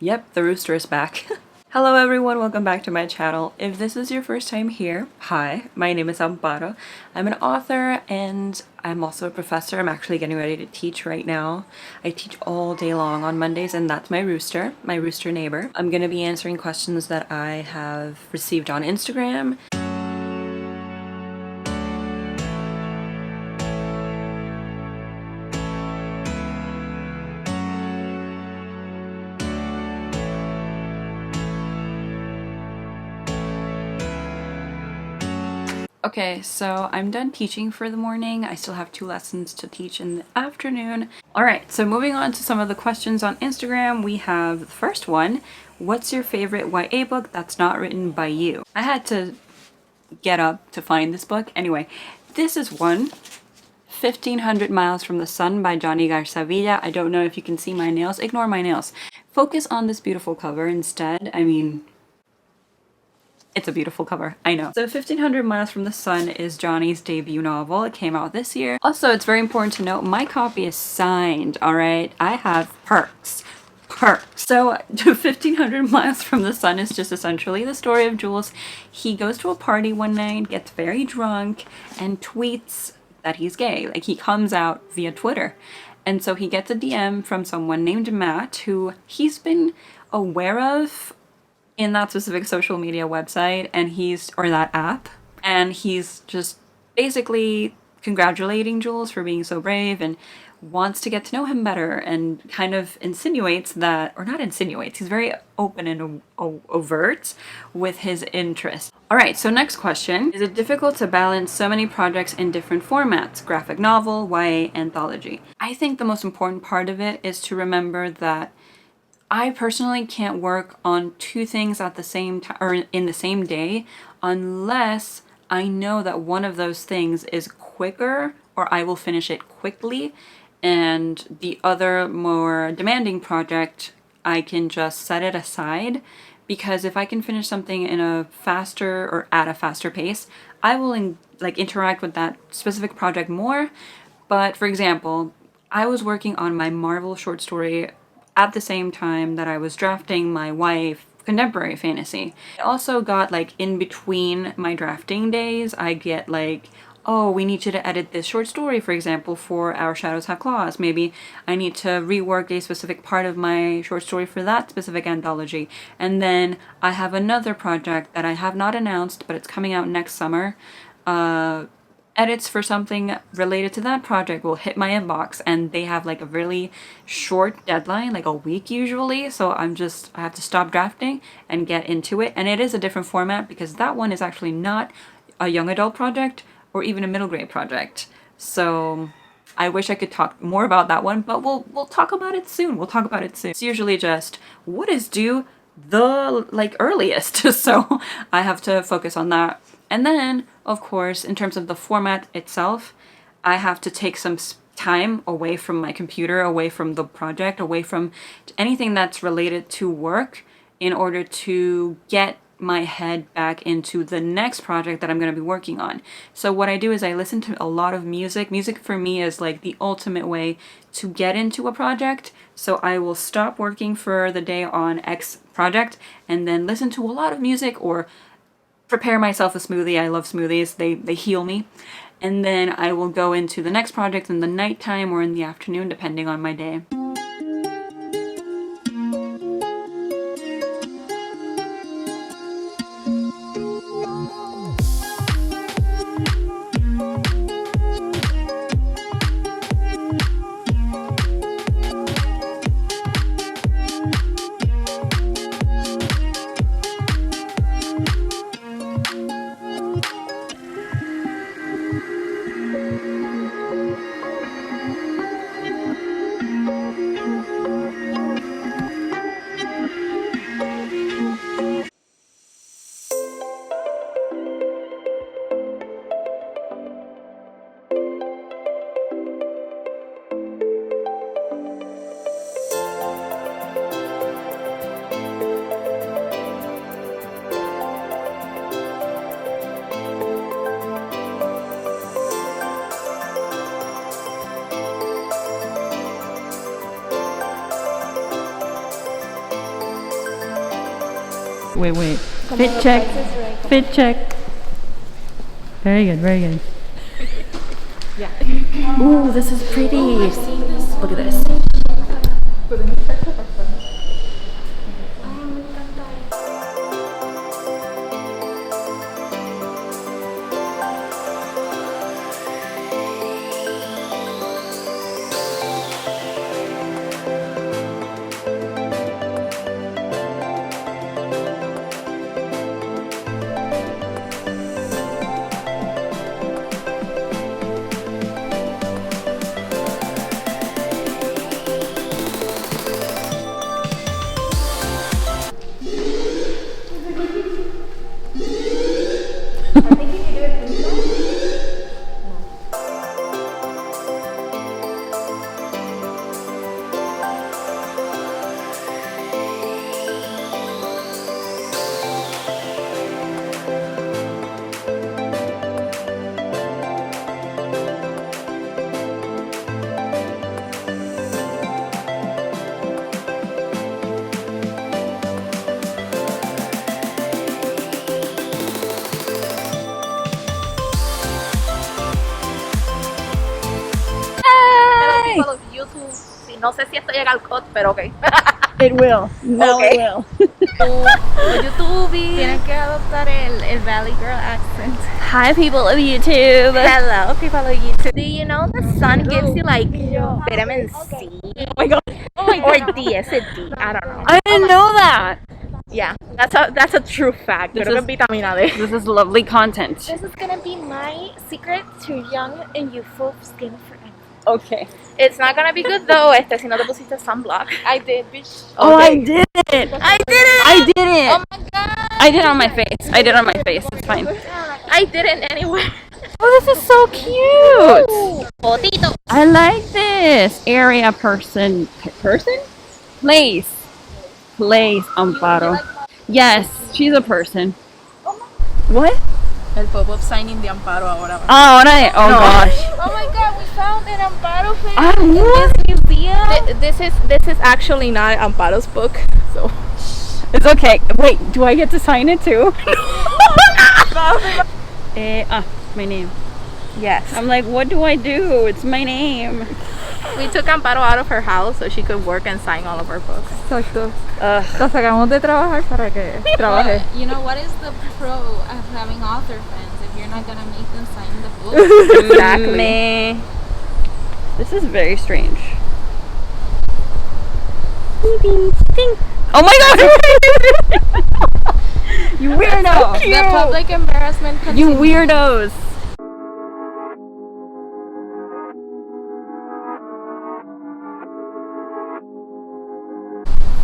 Yep, the rooster is back. Hello everyone, welcome back to my channel. If this is your first time here, hi, my name is Amparo. I'm an author and I'm also a professor. I'm actually getting ready to teach right now. I teach all day long on Mondays, and that's my rooster neighbor. I'm gonna be answering questions that I have received on Instagram. Okay, so I'm done teaching for the morning. I still have 2 lessons to teach in the afternoon. Alright, so moving on to some of the questions on Instagram, we have the first one. What's your favorite YA book that's not written by you? I had to get up to find this book. Anyway, this is one. 1500 Miles from the Sun by Johnny Garzavilla. I don't know if you can see my nails. Ignore my nails. Focus on this beautiful cover instead. I mean, it's a beautiful cover, I know. So 1500 Miles from the Sun is Johnny's debut novel. It came out this year. Also, it's very important to note, my copy is signed, alright? I have perks. So 1500 Miles from the Sun is just essentially the story of Jules. He goes to a party one night, gets very drunk, and tweets that he's gay. Like, he comes out via Twitter. And so he gets a DM from someone named Matt, who he's been aware of in that specific social media website or that app, and he's just basically congratulating Jules for being so brave and wants to get to know him better, and kind of insinuates that, or not insinuates, he's very open and overt with his interest. Alright, so next question. Is it difficult to balance so many projects in different formats? Graphic novel, YA, anthology. I think the most important part of it is to remember that I personally can't work on 2 things at the same time, or in the same day, unless I know that one of those things is quicker, or I will finish it quickly, and the other more demanding project, I can just set it aside, because if I can finish something in a faster, or at a faster pace, I will interact with that specific project more. But for example, I was working on my Marvel short story at the same time that I was drafting my YA contemporary fantasy. I also got, like, in between my drafting days, I get like, oh, we need you to edit this short story, for example, for Our Shadows Have Claws. Maybe I need to rework a specific part of my short story for that specific anthology. And then I have another project that I have not announced, but it's coming out next summer. Edits for something related to that project will hit my inbox, and they have like a really short deadline, like a week usually, so I have to stop drafting and get into it. And it is a different format, because that one is actually not a young adult project or even a middle grade project. So I wish I could talk more about that one, but we'll talk about it soon. It's usually just what is due the earliest, so I have to focus on that. And then, of course, in terms of the format itself, I have to take some time away from my computer, away from the project, away from anything that's related to work, in order to get my head back into the next project that I'm going to be working on. So what I do is I listen to a lot of music. Music for me is like the ultimate way to get into a project. So I will stop working for the day on X project and then listen to a lot of music, or prepare myself a smoothie. I love smoothies. They heal me. And then I will go into the next project in the nighttime or in the afternoon, depending on my day. wait. Fit check. Fit check. Very good, very good. Yeah. Ooh, this is pretty. Look at this. People of YouTube. Sí, no sé si esto llega al cut, pero ok. It will. No, Okay. it will. Los YouTube tienen que adoptar el Valley Girl accent. Hi, people of YouTube. Hello, people of YouTube. Do you know the sun gives you like vitamin C? Oh my god. Or D, is it D? I don't know. I didn't know that. Yeah, that's a true fact. This Creo is- que es vitamina D. This is lovely content. This is gonna be my secret to young and youthful skin forever. Okay. It's not gonna be good though, si no te pusiste sunblock. I did, bitch. Oh, I did it. I did it! I did it. Oh my god! I did it on my face. I did it on my face. It's fine. I didn't anyway. Oh, this is so cute. Potito. I like this area person. Person? Place. Place, Amparo. Yes, she's a person. What? El pop-up signing de Amparo ahora. Oh, oh gosh. Oh my god, we found an Amparo fan Ah, in what? this museum. This is actually not Amparo's book, so. It's okay. Wait, do I get to sign it too? My name. Yes. I'm like, what do I do? It's my name. We took Amparo out of her house so she could work and sign all of our books. Exacto. Ugh. La sacamos de trabajar para que trabaje. You know what is the pro of having author friends if you're not gonna make them sign the book? Exactly. Meh. This is very strange. Oh my god! You weirdo! The public embarrassment You continues. weirdos!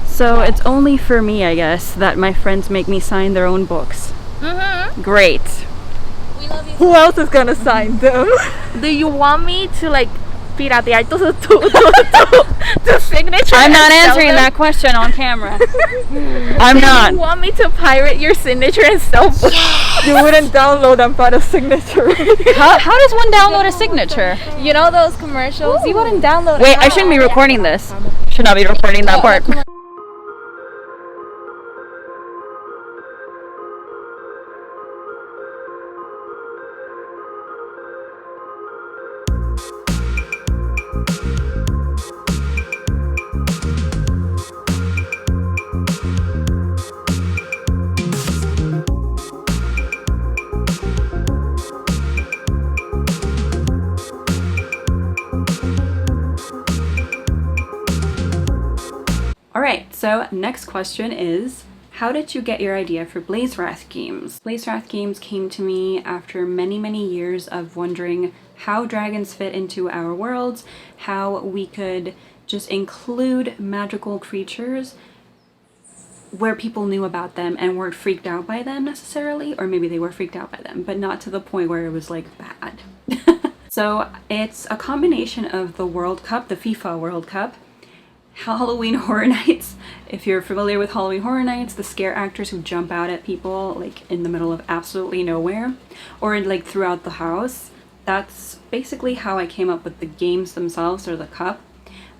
So it's only for me, I guess, that my friends make me sign their own books. Mm-hmm. Great. We love you. Who else is gonna sign them? Do you want me to like piratear to signature? I'm not and sell answering them? that question on camera. I'm Do not. you want me to pirate your signature and sell books? You wouldn't download Amparo's signature. How does one download a signature? You know those commercials? You wouldn't download Wait, it. I shouldn't be recording this. Should not be recording that part. Alright, so next question is, how did you get your idea for Blaze Wrath Games? Blaze Wrath Games came to me after many, many years of wondering how dragons fit into our worlds, how we could just include magical creatures where people knew about them and weren't freaked out by them necessarily, or maybe they were freaked out by them, but not to the point where it was like bad. So it's a combination of the World Cup, the FIFA World Cup, Halloween Horror Nights. If you're familiar with Halloween Horror Nights, the scare actors who jump out at people like in the middle of absolutely nowhere or like throughout the house. That's basically how I came up with the games themselves, or the cup.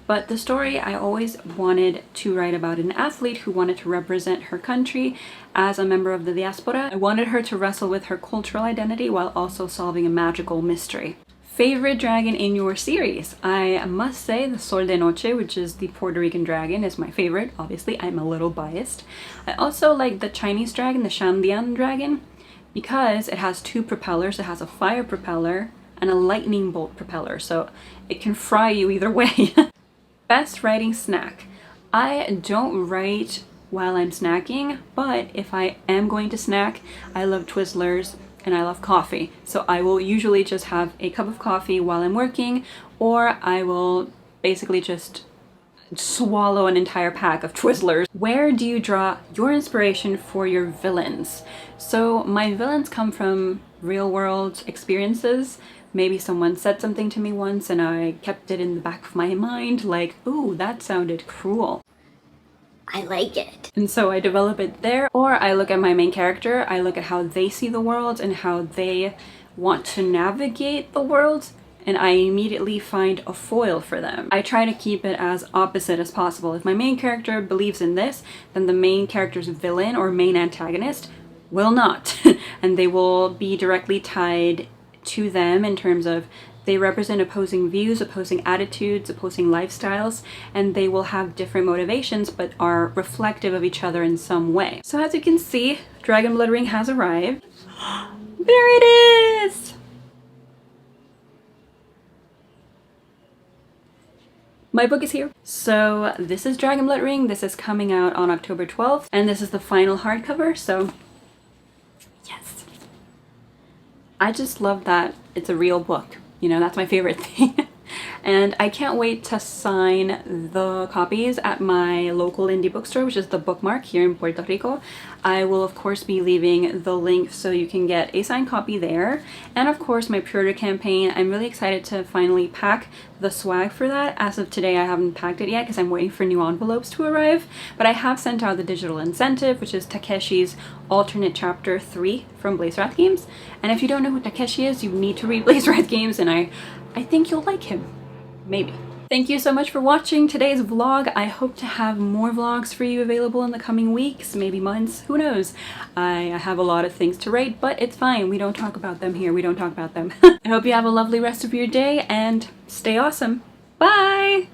But the story, I always wanted to write about an athlete who wanted to represent her country as a member of the diaspora. I wanted her to wrestle with her cultural identity while also solving a magical mystery. Favorite dragon in your series? I must say the Sol de Noche, which is the Puerto Rican dragon, is my favorite. Obviously, I'm a little biased. I also like the Chinese dragon, the Shandian dragon, because it has two propellers. It has a fire propeller and a lightning bolt propeller, so it can fry you either way. Best writing snack. I don't write while I'm snacking, but if I am going to snack, I love Twizzlers and I love coffee. So I will usually just have a cup of coffee while I'm working, or I will basically just swallow an entire pack of Twizzlers. Where do you draw your inspiration for your villains? So my villains come from real world experiences. Maybe someone said something to me once and I kept it in the back of my mind, like, ooh, that sounded cruel. I like it. And so I develop it there, or I look at my main character, I look at how they see the world and how they want to navigate the world, and I immediately find a foil for them. I try to keep it as opposite as possible. If my main character believes in this, then the main character's villain or main antagonist will not. And they will be directly tied to them in terms of they represent opposing views, opposing attitudes, opposing lifestyles, and they will have different motivations but are reflective of each other in some way. So as you can see, Dragon Blood Ring has arrived. There it is! My book is here. So this is Dragon Blood Ring. This is coming out on October 12th, and this is the final hardcover, so yes. I just love that it's a real book. You know, that's my favorite thing. And I can't wait to sign the copies at my local indie bookstore, which is The Bookmark here in Puerto Rico. I will of course be leaving the link so you can get a signed copy there. And of course my pre-order campaign, I'm really excited to finally pack the swag for that. As of today I haven't packed it yet because I'm waiting for new envelopes to arrive, but I have sent out the digital incentive, which is Takeshi's alternate chapter 3 from Blaze Wrath Games. And if you don't know who Takeshi is, you need to read Blaze Wrath Games, and I think you'll like him. Maybe. Thank you so much for watching today's vlog. I hope to have more vlogs for you available in the coming weeks, maybe months, who knows. I have a lot of things to write, but it's fine. We don't talk about them here. We don't talk about them. I hope you have a lovely rest of your day and stay awesome. Bye!